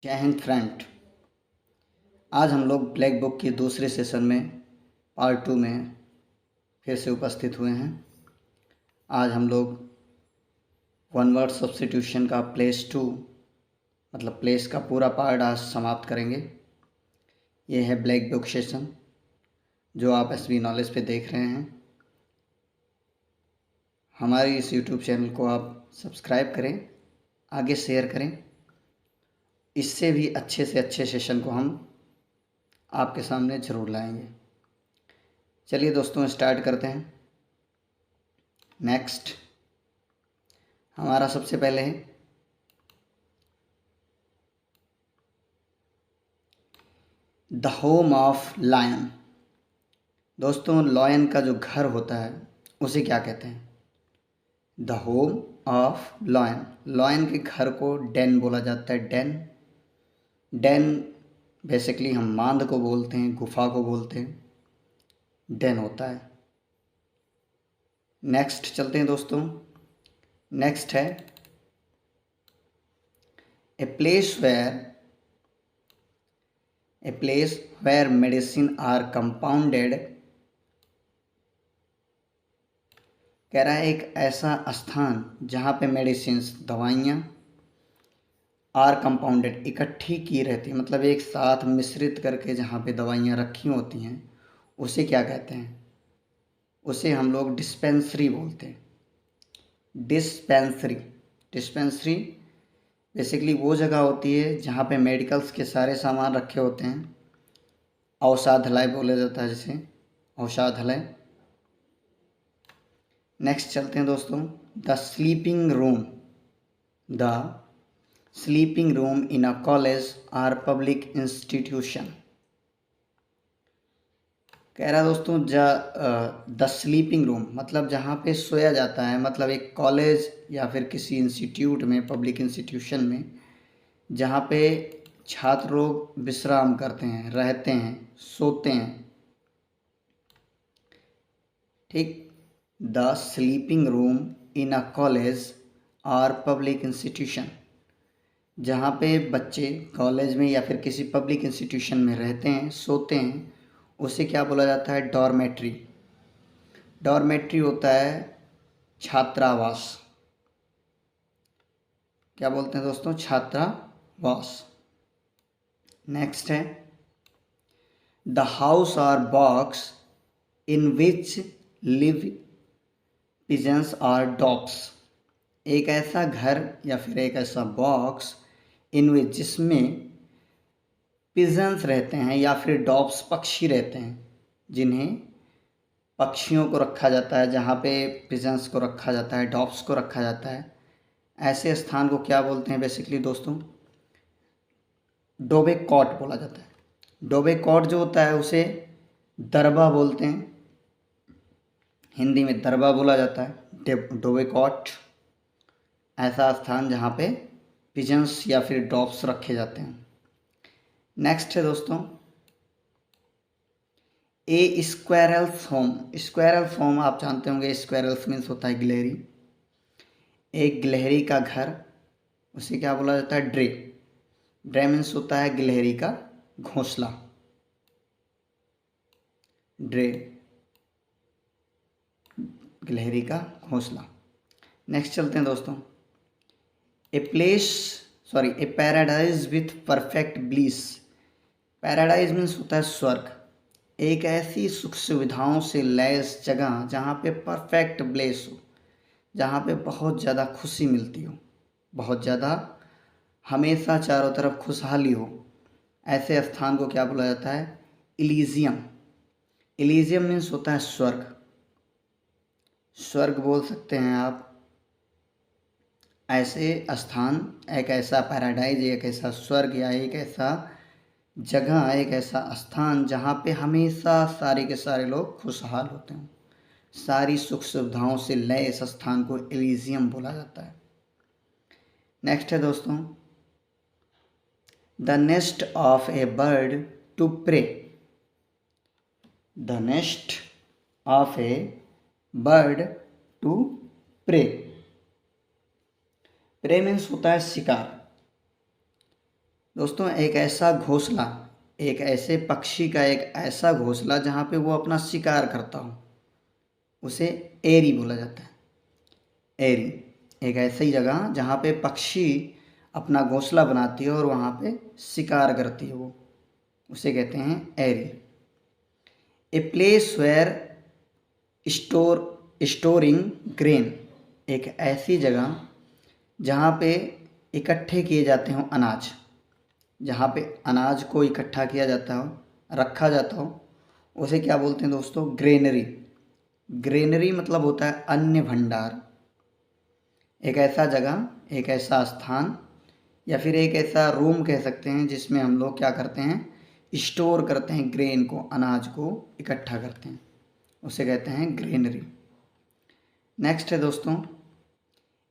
जय हिंद फ्रेंड। आज हम लोग ब्लैक बुक की दूसरे सेशन में पार्ट 2 में फिर से उपस्थित हुए हैं। आज हम लोग वन वर्ड सब्स्टिट्यूशन का प्लेस 2 मतलब प्लेस का पूरा पार्ट आज समाप्त करेंगे। ये है ब्लैक बुक सेशन जो आप एसबी नॉलेज पे देख रहे हैं। हमारे इस यूट्यूब चैनल को आप सब्सक्राइब करें, आगे शेयर करें। इससे भी अच्छे से अच्छे सेशन को हम आपके सामने ज़रूर लाएंगे। चलिए दोस्तों स्टार्ट करते हैं। नेक्स्ट हमारा सबसे पहले है द होम ऑफ लायन। दोस्तों लॉयन का जो घर होता है उसे क्या कहते हैं? The home of lion. Lion के घर को डेन बोला जाता है। डेन डेन बेसिकली हम मांद को बोलते हैं, गुफा को बोलते हैं, डेन होता है। नेक्स्ट चलते हैं दोस्तों। नेक्स्ट है a place where medicine are compounded. कह रहा है एक ऐसा स्थान जहाँ पे मेडिसिन्स दवाइयाँ आर कंपाउंडेड इकट्ठी की रहती है, मतलब एक साथ मिश्रित करके जहाँ पे दवाइयाँ रखी होती हैं उसे क्या कहते हैं? उसे हम लोग डिस्पेंसरी बोलते हैं। डिस्पेंसरी बेसिकली वो जगह होती है जहाँ पे मेडिकल्स के सारे सामान रखे होते हैं। औषधालय बोला जाता है जिसे, औषधालय। नेक्स्ट चलते हैं दोस्तों। The sleeping room in a college or public institution. कह रहा दोस्तों द स्लीपिंग रूम मतलब जहाँ पे सोया जाता है, मतलब एक कॉलेज या फिर किसी इंस्टीट्यूट में, पब्लिक इंस्टीट्यूशन में जहाँ पे छात्र लोग विश्राम करते हैं, रहते हैं, सोते हैं। ठीक। The sleeping room in a college और पब्लिक इंस्टीट्यूशन, जहाँ पे बच्चे कॉलेज में या फिर किसी पब्लिक इंस्टीट्यूशन में रहते हैं, सोते हैं, उसे क्या बोला जाता है? डॉर्मेट्री। डॉर्मेट्री होता है छात्रावास। क्या बोलते हैं दोस्तों? छात्रावास। नेक्स्ट है द हाउस और box in which live pigeons और डॉग्स। एक ऐसा घर या फिर एक ऐसा बॉक्स इन विच जिसमें पिजन्स रहते हैं या फिर डॉग्स पक्षी रहते हैं, जिन्हें पक्षियों को रखा जाता है, जहाँ पे पिजन्स को रखा जाता है, डॉग्स को रखा जाता है। ऐसे स्थान को क्या बोलते हैं बेसिकली दोस्तों? डोबे कॉट बोला जाता है। डोबे कॉट जो होता है उसे दरबा बोलते हैं, हिंदी में दरबा बोला जाता है। डोबे कॉट ऐसा स्थान जहाँ पे पिजन्स या फिर डॉग्स रखे जाते हैं। नेक्स्ट है दोस्तों ए स्क्वेरल्स होम। स्क्वेरल्स होम आप जानते होंगे, स्क्वेरल्स मीन्स होता है गिलहरी। एक गिलहरी का घर, उसे क्या बोला जाता है? ड्रे। ड्रे मीन्स होता है गिलहरी का घोंसला। ड्रे गिलहरी का घोंसला। नेक्स्ट चलते हैं दोस्तों। A paradise with perfect bliss. Paradise means होता है स्वर्ग। एक ऐसी सुख सुविधाओं से लैस जगह जहाँ पे परफेक्ट ब्लेस हो, जहाँ पे बहुत ज़्यादा खुशी मिलती हो, बहुत ज़्यादा हमेशा चारों तरफ खुशहाली हो, ऐसे स्थान को क्या बोला जाता है? इलीजियम। इलीजियम मीन्स होता है स्वर्ग। स्वर्ग बोल सकते हैं आप। ऐसे स्थान, एक ऐसा पैराडाइज, एक ऐसा स्वर्ग या एक ऐसा जगह, एक ऐसा स्थान जहाँ पे हमेशा सारे के सारे लोग खुशहाल होते हैं, सारी सुख सुविधाओं से लय इस स्थान को एलिजियम बोला जाता है। नेक्स्ट है दोस्तों the nest of a bird to prey. The nest of a bird to prey. Prey means होता है शिकार। दोस्तों एक ऐसा घोंसला, एक ऐसे पक्षी का एक ऐसा घोंसला जहाँ पे वो अपना शिकार करता हो, उसे एरी बोला जाता है। एरी एक ऐसी जगह जहाँ पे पक्षी अपना घोंसला बनाती है और वहाँ पे शिकार करती है, वो उसे कहते हैं एरी। A place where store storing grain, एक ऐसी जगह जहाँ पे इकट्ठे किए जाते हों अनाज, जहाँ पे अनाज को इकट्ठा किया जाता हो, रखा जाता हो, उसे क्या बोलते हैं दोस्तों? ग्रेनरी। ग्रेनरी मतलब होता है अन्न भंडार। एक ऐसा जगह, एक ऐसा स्थान या फिर एक ऐसा रूम कह सकते हैं जिसमें हम लोग क्या करते हैं? स्टोर करते हैं ग्रेन को, अनाज को इकट्ठा करते हैं, उसे कहते हैं ग्रेनरी। नेक्स्ट है दोस्तों,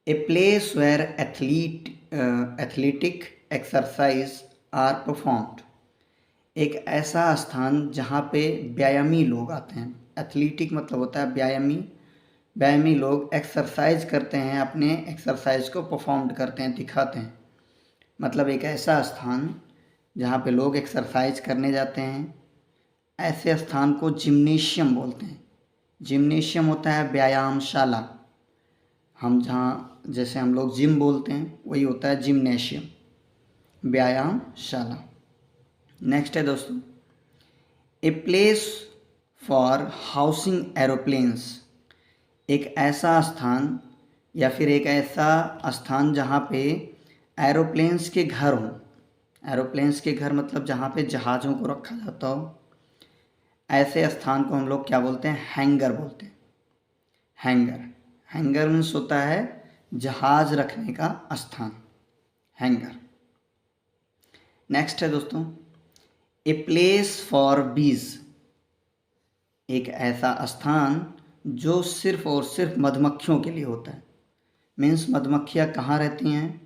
a place where athletic exercise are performed, एक ऐसा स्थान जहाँ पे व्यायामी लोग आते हैं। एथलेटिक मतलब होता है व्यायामी। व्यायामी लोग एक्सरसाइज करते हैं, अपने एक्सरसाइज को परफॉर्म करते हैं, दिखाते हैं। मतलब एक ऐसा स्थान जहाँ पे लोग एक्सरसाइज करने जाते हैं, ऐसे स्थान को जिम्नेशियम बोलते हैं। जिम्नेशियम होता है व्यायामशाला। हम जहाँ जैसे हम लोग जिम बोलते हैं, वही होता है जिम्नेशियम, व्यायामशाला। नेक्स्ट है दोस्तों, a place for housing aeroplanes, एक ऐसा स्थान या फिर एक ऐसा स्थान जहाँ पे एरोप्लेन्स के घर हों। एरोप्लेन्स के घर मतलब जहाँ पे जहाज़ों को रखा जाता हो, ऐसे स्थान को हम लोग क्या बोलते हैं? हैंगर बोलते हैं। हैंगर, हैंगर मीन्स होता है जहाज रखने का स्थान, हैंगर। नेक्स्ट है दोस्तों, ए प्लेस फॉर बीज, एक ऐसा स्थान जो सिर्फ और सिर्फ मधुमक्खियों के लिए होता है। मीन्स मधुमक्खियाँ कहाँ रहती हैं?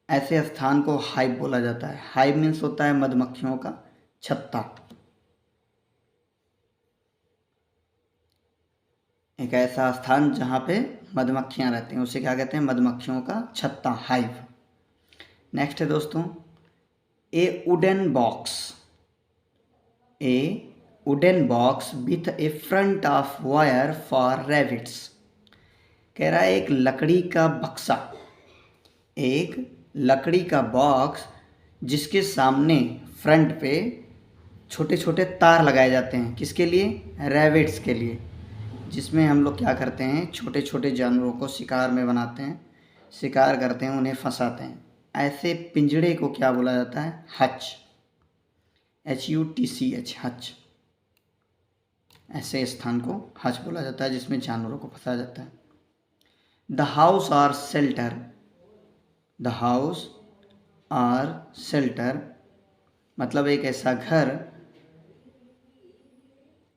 ऐसे स्थान को हाइव बोला जाता है। हाइव मीन्स होता है मधुमक्खियों का छत्ता। एक ऐसा स्थान जहाँ पे मधुमक्खियाँ रहती हैं, उसे क्या कहते हैं? मधुमक्खियों का छत्ता, हाइव। नेक्स्ट है दोस्तों, ए wooden box, A wooden box with A front of wire for rabbits, कह रहा है एक लकड़ी का बक्सा, एक लकड़ी का बॉक्स जिसके सामने फ्रंट पे छोटे छोटे तार लगाए जाते हैं। किसके लिए? रैबिट्स के लिए। जिसमें हम लोग क्या करते हैं? छोटे छोटे जानवरों को शिकार में बनाते हैं, शिकार करते हैं, उन्हें फंसाते हैं। ऐसे पिंजड़े को क्या बोला जाता है? Hutch, HUTCH, Hutch. ऐसे स्थान को हच बोला जाता है जिसमें जानवरों को फंसाया जाता है। The house or shelter, the house or shelter मतलब एक ऐसा घर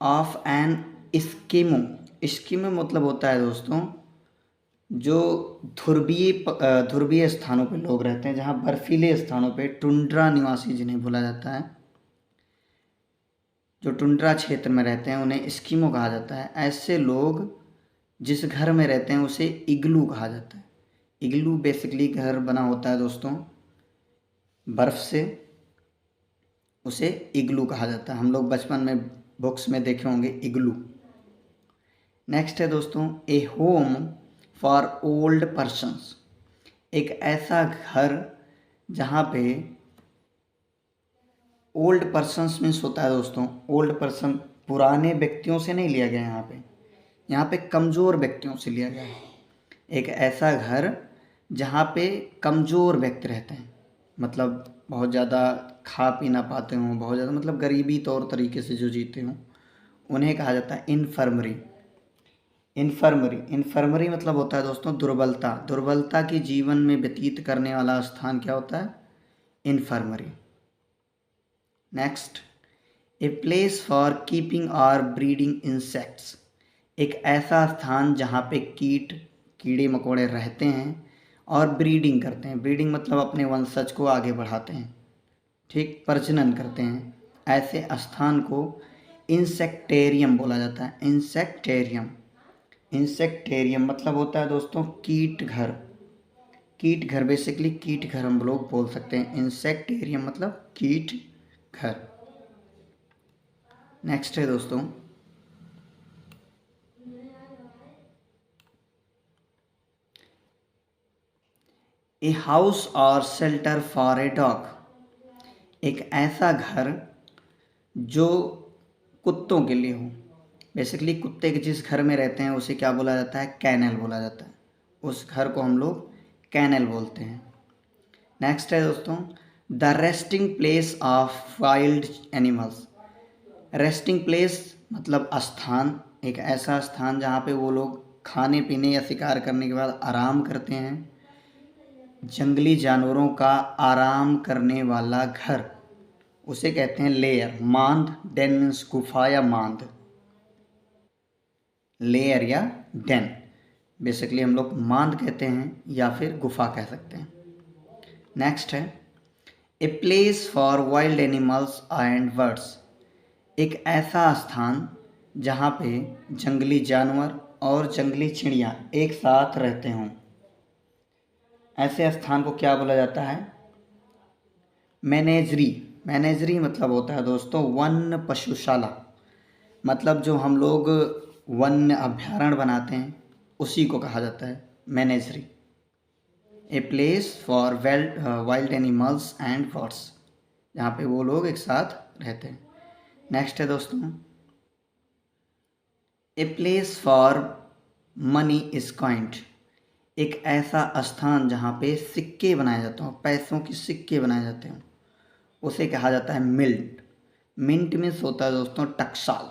ऑफ एन एस्किमो। एस्किमो मतलब होता है दोस्तों जो ध्रुवीय स्थानों पे लोग रहते हैं, जहाँ बर्फीले स्थानों पे टुंड्रा निवासी जिन्हें बोला जाता है, जो टुंड्रा क्षेत्र में रहते हैं उन्हें एस्किमो कहा जाता है। ऐसे लोग जिस घर में रहते हैं उसे इग्लू कहा जाता है। इग्लू बेसिकली घर बना होता है दोस्तों बर्फ़ से, उसे इग्लू कहा जाता है। हम लोग बचपन में बुक्स में देखे होंगे इग्लू। नेक्स्ट है दोस्तों, ए होम फॉर ओल्ड पर्सन्स, एक ऐसा घर जहाँ पे ओल्ड पर्सन्स मीन्स होता है दोस्तों, ओल्ड पर्सन पुराने व्यक्तियों से नहीं लिया गया यहाँ पे कमज़ोर व्यक्तियों से लिया गया है। एक ऐसा घर जहाँ पे कमज़ोर व्यक्ति रहते हैं, मतलब बहुत ज़्यादा खा पी ना पाते हों, बहुत ज़्यादा मतलब गरीबी तौर तरीके से जो जीते हों, उन्हें कहा जाता है इन्फर्मरी। इन्फर्मरी मतलब होता है दोस्तों दुर्बलता। दुर्बलता की जीवन में व्यतीत करने वाला स्थान क्या होता है? Infirmary. Next, a place for keeping और ब्रीडिंग इंसेक्ट्स, एक ऐसा स्थान जहाँ पे कीड़े मकोड़े रहते हैं और ब्रीडिंग करते हैं। ब्रीडिंग मतलब अपने वंशज को आगे बढ़ाते हैं, ठीक, प्रजनन करते हैं। ऐसे स्थान को इंसेक्टेरियम बोला जाता है। इंसेक्टेरियम मतलब होता है दोस्तों कीट घर। कीट घर, बेसिकली कीट घर हम लोग बोल सकते हैं। इंसेक्टेरियम मतलब कीट घर। नेक्स्ट है दोस्तों, ए हाउस और शेल्टर फॉर ए डॉग, एक ऐसा घर जो कुत्तों के लिए हो। बेसिकली कुत्ते के जिस घर में रहते हैं उसे क्या बोला जाता है? कैनल बोला जाता है। उस घर को हम लोग कैनल बोलते हैं। नेक्स्ट है दोस्तों, the resting place of wild animals. Resting place मतलब स्थान, एक ऐसा स्थान जहाँ पे वो लोग खाने पीने या शिकार करने के बाद आराम करते हैं। जंगली जानवरों का आराम करने वाला घर, उसे कहते हैं लेयर। मांद, डेन मीन्स गुफा या मांद, लेयर या डेन। बेसिकली हम लोग मांद कहते हैं या फिर गुफा कह सकते हैं। नेक्स्ट है, a place for wild animals and birds, एक ऐसा स्थान जहाँ पे जंगली जानवर और जंगली चिड़िया एक साथ रहते हों। ऐसे स्थान को क्या बोला जाता है? मैनेजरी। मैनेजरी मतलब होता है दोस्तों वन पशुशाला, मतलब जो हम लोग वन्य अभ्यारण्य बनाते हैं उसी को कहा जाता है menagerie. A place for wild animals and birds, जहाँ पे वो लोग एक साथ रहते हैं। नेक्स्ट है दोस्तों, a place for money is coined, एक ऐसा स्थान जहाँ पे सिक्के बनाए जाते हों, पैसों के सिक्के बनाए जाते हों, उसे कहा जाता है मिंट। मिंट मीन्स होता है दोस्तों टकसाल,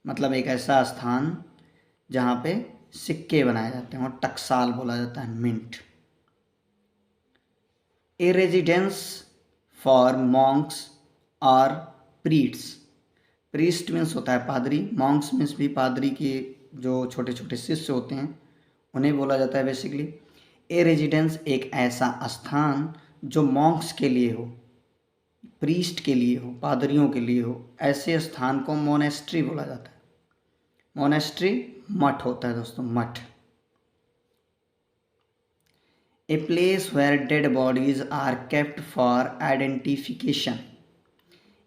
मतलब एक ऐसा स्थान जहाँ पे सिक्के बनाए जाते हैं और टकसाल बोला जाता है mint. A residence for monks और प्रीट्स, प्रीस्ट मीन्स होता है पादरी, मॉन्क्स मीन्स भी पादरी के जो छोटे छोटे शिष्य होते हैं उन्हें बोला जाता है बेसिकली। ए रेजिडेंस एक ऐसा स्थान जो मॉन्क्स के लिए हो, प्रीस्ट के लिए हो, पादरियों के लिए हो, ऐसे स्थान को मोनेस्ट्री बोला जाता है। मोनेस्ट्री मठ होता है दोस्तों, मठ। A place where dead bodies are kept for identification,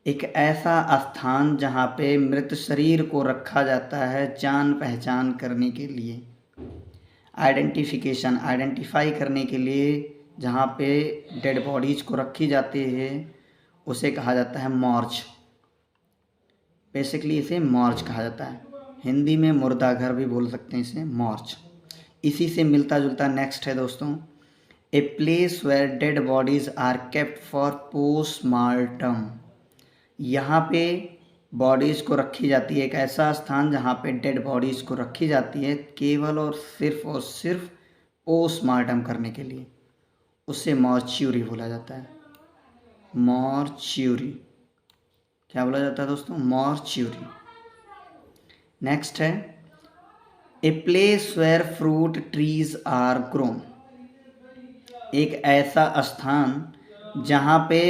एक ऐसा स्थान जहाँ पे मृत शरीर को रखा जाता है जान पहचान करने के लिए। आइडेंटिफिकेशन, आइडेंटिफाई करने के लिए जहाँ पे डेड बॉडीज को रखी जाती है उसे कहा जाता है मॉर्च। बेसिकली इसे मॉर्च कहा जाता है, हिंदी में मुर्दा घर भी बोल सकते हैं इसे, मॉर्च। इसी से मिलता जुलता नेक्स्ट है दोस्तों, a place where dead bodies are kept for postmortem, यहाँ पे बॉडीज़ को रखी जाती है, एक ऐसा स्थान जहाँ पे डेड बॉडीज़ को रखी जाती है केवल और सिर्फ पोस्टमार्टम करने के लिए, उसे मॉर्च्यूरी बोला जाता है। मॉर्च्यूरी क्या बोला जाता है दोस्तों? मॉर्च्यूरी। नेक्स्ट है, a place where fruit trees are grown, एक ऐसा स्थान जहाँ पे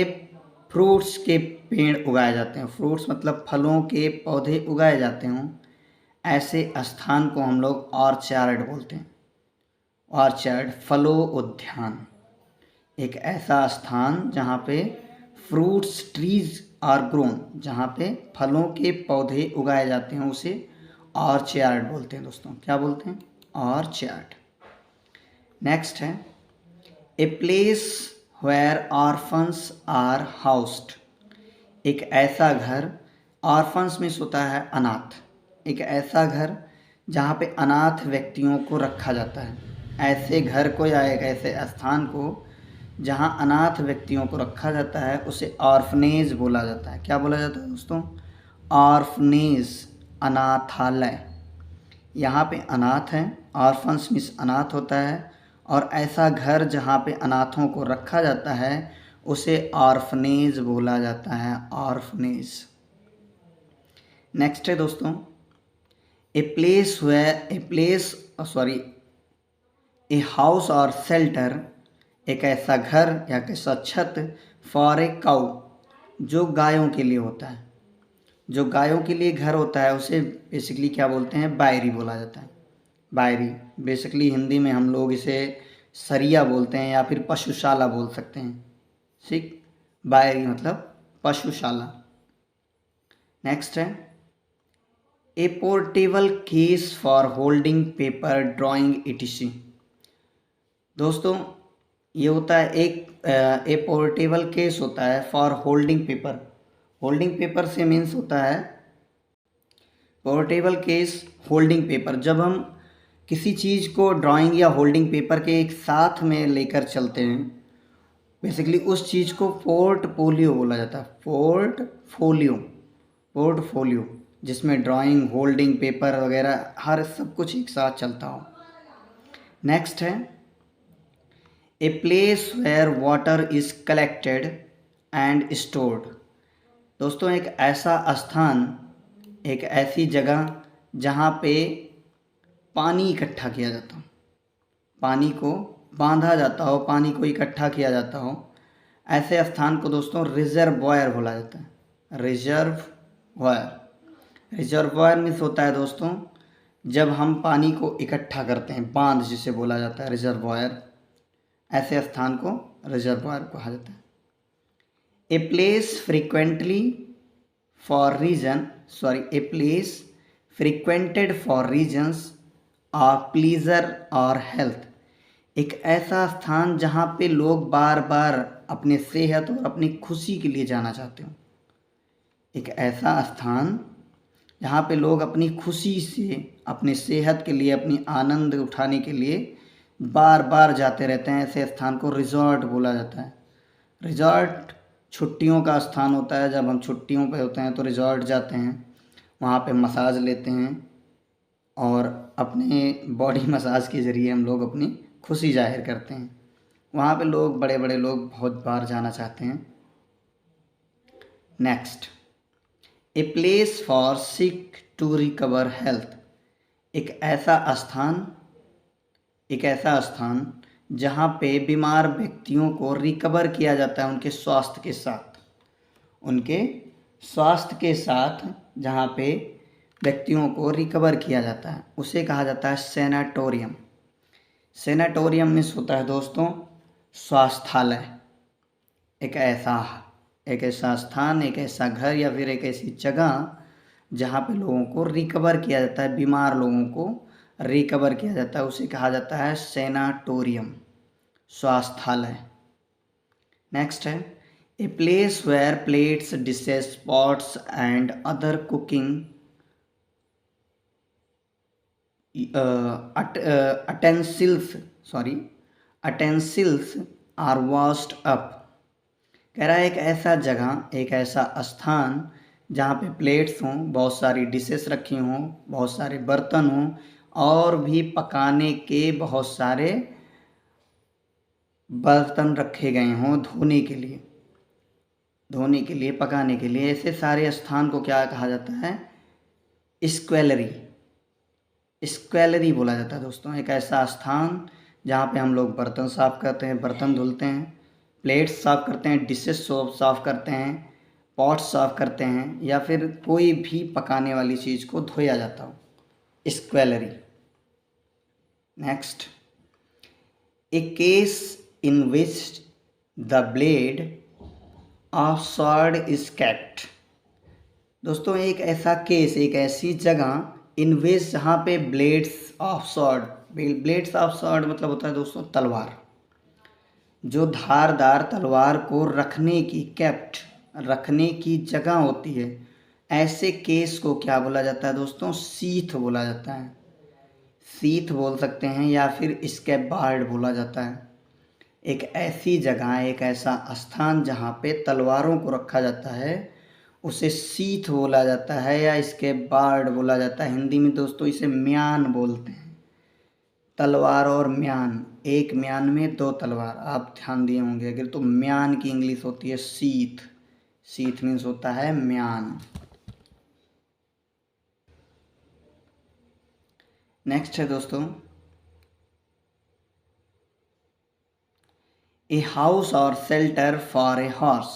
फ्रूट्स के पेड़ उगाए जाते हैं। फ्रूट्स मतलब फलों के पौधे उगाए जाते हों, ऐसे स्थान को हम लोग ऑर्चार्ड बोलते हैं। ऑर्चार्ड फलो उद्यान, एक ऐसा स्थान जहाँ पे फ्रूट्स ट्रीज आर ग्रोन, जहाँ पे फलों के पौधे उगाए जाते हैं उसे ऑर्चार्ड बोलते हैं दोस्तों। क्या बोलते हैं? ऑर्चार्ड। नेक्स्ट है, a place where orphans are housed, एक ऐसा घर, ऑर्फन्स मीन्स होता है अनाथ, एक ऐसा घर जहाँ पे अनाथ व्यक्तियों को रखा जाता है। ऐसे घर को या एक ऐसे स्थान को जहाँ अनाथ व्यक्तियों को रखा जाता है उसे ऑर्फनेज बोला जाता है। क्या बोला जाता है दोस्तों? ऑर्फनेज, अनाथालय। यहाँ पे अनाथ हैं, ऑर्फन्स मीन्स अनाथ होता है, और ऐसा घर जहाँ पे अनाथों को रखा जाता है उसे ऑर्फनेज बोला जाता है, ऑर्फनेज। नेक्स्ट है दोस्तों, ए हाउस और शेल्टर, एक ऐसा घर या कैसा छत फॉर ए काउ, जो गायों के लिए होता है। जो गायों के लिए घर होता है उसे बेसिकली क्या बोलते हैं? बायरी बोला जाता है। बायरी बेसिकली हिंदी में हम लोग इसे सरिया बोलते हैं या फिर पशुशाला बोल सकते हैं। ठीक, बायरी मतलब पशुशाला। नेक्स्ट है a portable case for holding paper drawing इटिशी। दोस्तों ये होता है ए पोर्टेबल केस होता है for holding paper. Holding paper से मीन्स होता है पोर्टेबल केस होल्डिंग पेपर। जब हम किसी चीज़ को ड्राइंग या होल्डिंग पेपर के एक साथ में लेकर चलते हैं, बेसिकली उस चीज़ को पोर्टफोलियो बोला जाता है। पोर्टफोलियो, पोर्टफोलियो जिसमें ड्राइंग, होल्डिंग पेपर वगैरह हर सब कुछ एक साथ चलता हो। नेक्स्ट है a place where water is collected and stored. दोस्तों एक ऐसा स्थान, एक ऐसी जगह जहाँ पे पानी इकट्ठा किया जाता हो, पानी को बांधा जाता हो, पानी को इकट्ठा किया जाता हो, ऐसे स्थान को दोस्तों रिजर्वॉयर बोला जाता है। रिजर्वॉयर, रिजर्वॉयर मीन्स होता है दोस्तों जब हम पानी को इकट्ठा करते हैं, बांध जिसे बोला जाता है रिजर्वॉयर, ऐसे स्थान को रिजर्वॉयर कहा जाता है। A place frequently for reason a place frequented for reasons of pleasure और हेल्थ। एक ऐसा स्थान जहाँ पे लोग बार बार अपने सेहत और अपनी खुशी के लिए जाना चाहते हो। एक ऐसा स्थान जहाँ पे लोग अपनी खुशी से, अपनी सेहत के लिए, अपनी आनंद उठाने के लिए बार बार जाते रहते हैं, ऐसे स्थान को रिजॉर्ट बोला जाता है। रिजॉर्ट छुट्टियों का स्थान होता है। जब हम छुट्टियों पे होते हैं तो रिजॉर्ट जाते हैं, वहाँ पे मसाज लेते हैं और अपने बॉडी मसाज के ज़रिए हम लोग अपनी खुशी जाहिर करते हैं। वहाँ पे लोग, बड़े बड़े लोग बहुत बार जाना चाहते हैं। Next a place for sick to recover health. एक ऐसा स्थान जहाँ पे बीमार व्यक्तियों को रिकवर किया जाता है उनके स्वास्थ्य के साथ, उनके स्वास्थ्य के साथ जहाँ पे व्यक्तियों को रिकवर किया जाता है, उसे कहा जाता है सैनाटोरियम। सैनाटोरियम मीन्स होता है दोस्तों स्वास्थ्यालय। एक ऐसा स्थान, एक ऐसा घर या फिर एक ऐसी जगह जहाँ पे लोगों को रिकवर किया जाता है, बीमार लोगों को रिकवर किया जाता है, उसे कहा जाता है सैनाटोरियम, स्वास्थ्यालय। नेक्स्ट है a place where plates, dishes, pots and other cooking utensils are washed up. कह रहा है एक ऐसा जगह, एक ऐसा स्थान जहाँ पे प्लेट्स हों, बहुत सारी डिशेस रखी हों, बहुत सारे बर्तन हों और भी पकाने के बहुत सारे बर्तन रखे गए हों धोने के लिए, पकाने के लिए। ऐसे सारे स्थान को क्या कहा जाता है? स्क्वेलरी, स्क्वेलरी बोला जाता है दोस्तों। एक ऐसा स्थान जहाँ पे हम लोग बर्तन साफ़ करते हैं, बर्तन धुलते हैं, प्लेट्स साफ़ करते हैं, डिशेस साफ़ करते हैं, पॉट्स साफ़ करते हैं या फिर कोई भी पकाने वाली चीज़ को धोया जाता हो, scullery. Next a case in which the blade of sword is kept. दोस्तों एक ऐसा केस, एक ऐसी जगह इन विच जहाँ पे blades of sword, blades of sword मतलब होता है दोस्तों तलवार, जो धारदार तलवार को रखने की, केप्ट रखने की जगह होती है, ऐसे केस को क्या बोला जाता है दोस्तों? शीथ बोला जाता है। शीथ बोल सकते हैं या फिर स्कैबार्ड बोला जाता है। एक ऐसी जगह, एक ऐसा स्थान जहाँ पे तलवारों को रखा जाता है, उसे शीथ बोला जाता है या स्कैबार्ड बोला जाता है। हिंदी में दोस्तों इसे म्यान बोलते हैं। तलवार और म्यान, एक म्यान में दो तलवार, आप ध्यान दिए होंगे अगर, तो म्यान की इंग्लिश होती है शीथ। शीथ मीन्स होता है म्यान। नेक्स्ट है दोस्तों ए हाउस और शेल्टर फॉर ए हॉर्स।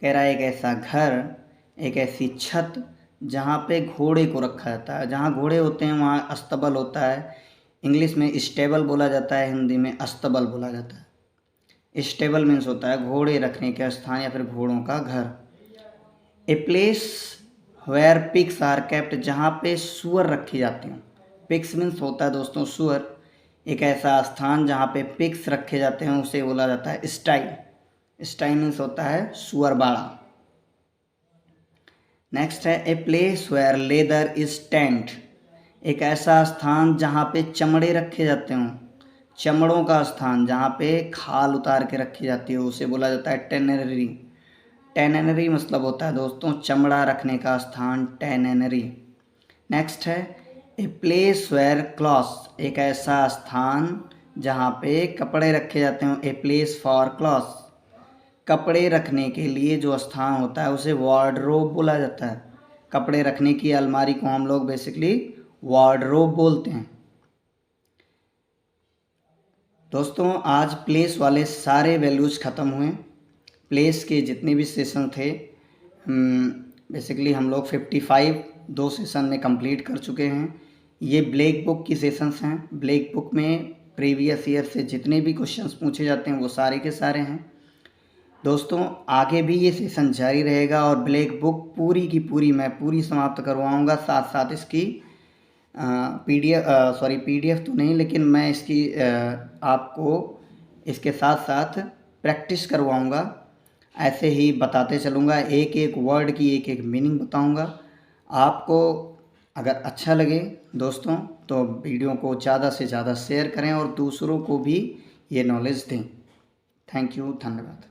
कह रहा है एक ऐसा घर, एक ऐसी छत जहाँ पे घोड़े को रखा जाता है। जहाँ घोड़े होते हैं वहाँ अस्तबल होता है इंग्लिश में स्टेबल बोला जाता है, हिंदी में अस्तबल बोला जाता है। स्टेबल मीन्स होता है घोड़े रखने का स्थान या फिर घोड़ों का घर। A place where pigs are kept, जहाँ पे सुअर रखी जाती हूँ। पिग्स मीन्स होता है दोस्तों सुअर। एक ऐसा स्थान जहाँ पे पिग्स रखे जाते हैं उसे बोला जाता है स्टाइल। स्टाइल मीन्स होता है सुअर बाड़ा। नेक्स्ट है a place where leather is tanned, एक ऐसा स्थान जहाँ पे चमड़े रखे जाते हों। चमड़ों का स्थान जहाँ पे खाल उतार के रखी जाती है उसे बोला जाता है टेनरी। टेनरी मतलब होता है दोस्तों चमड़ा रखने का स्थान, टेनरी। नेक्स्ट है ए प्लेस वेयर क्लॉथ्स, एक ऐसा स्थान जहाँ पे कपड़े रखे जाते हों। ए प्लेस फॉर क्लॉथ्स, कपड़े रखने के लिए जो स्थान होता है उसे वार्डरोब बोला जाता है। कपड़े रखने की अलमारी को हम लोग बेसिकली वार्डरोब बोलते हैं। दोस्तों आज प्लेस वाले सारे वैल्यूज़ ख़त्म हुए। प्लेस के जितने भी सेशन थे बेसिकली हम लोग 55 दो सेशन में कंप्लीट कर चुके हैं। ये ब्लैक बुक की सेशंस हैं। ब्लैक बुक में प्रीवियस ईयर से जितने भी क्वेश्चंस पूछे जाते हैं वो सारे के सारे हैं। दोस्तों आगे भी ये सेशन जारी रहेगा और ब्लैक बुक पूरी की पूरी मैं पूरी समाप्त करवाऊँगा। साथ साथ इसकी पीडीएफ तो नहीं, लेकिन मैं इसकी आपको इसके साथ साथ प्रैक्टिस करवाऊँगा। ऐसे ही बताते चलूँगा, एक एक वर्ड की एक एक मीनिंग बताऊँगा। आपको अगर अच्छा लगे दोस्तों तो वीडियो को ज़्यादा से ज़्यादा शेयर करें और दूसरों को भी ये नॉलेज दें। थैंक यू, धन्यवाद।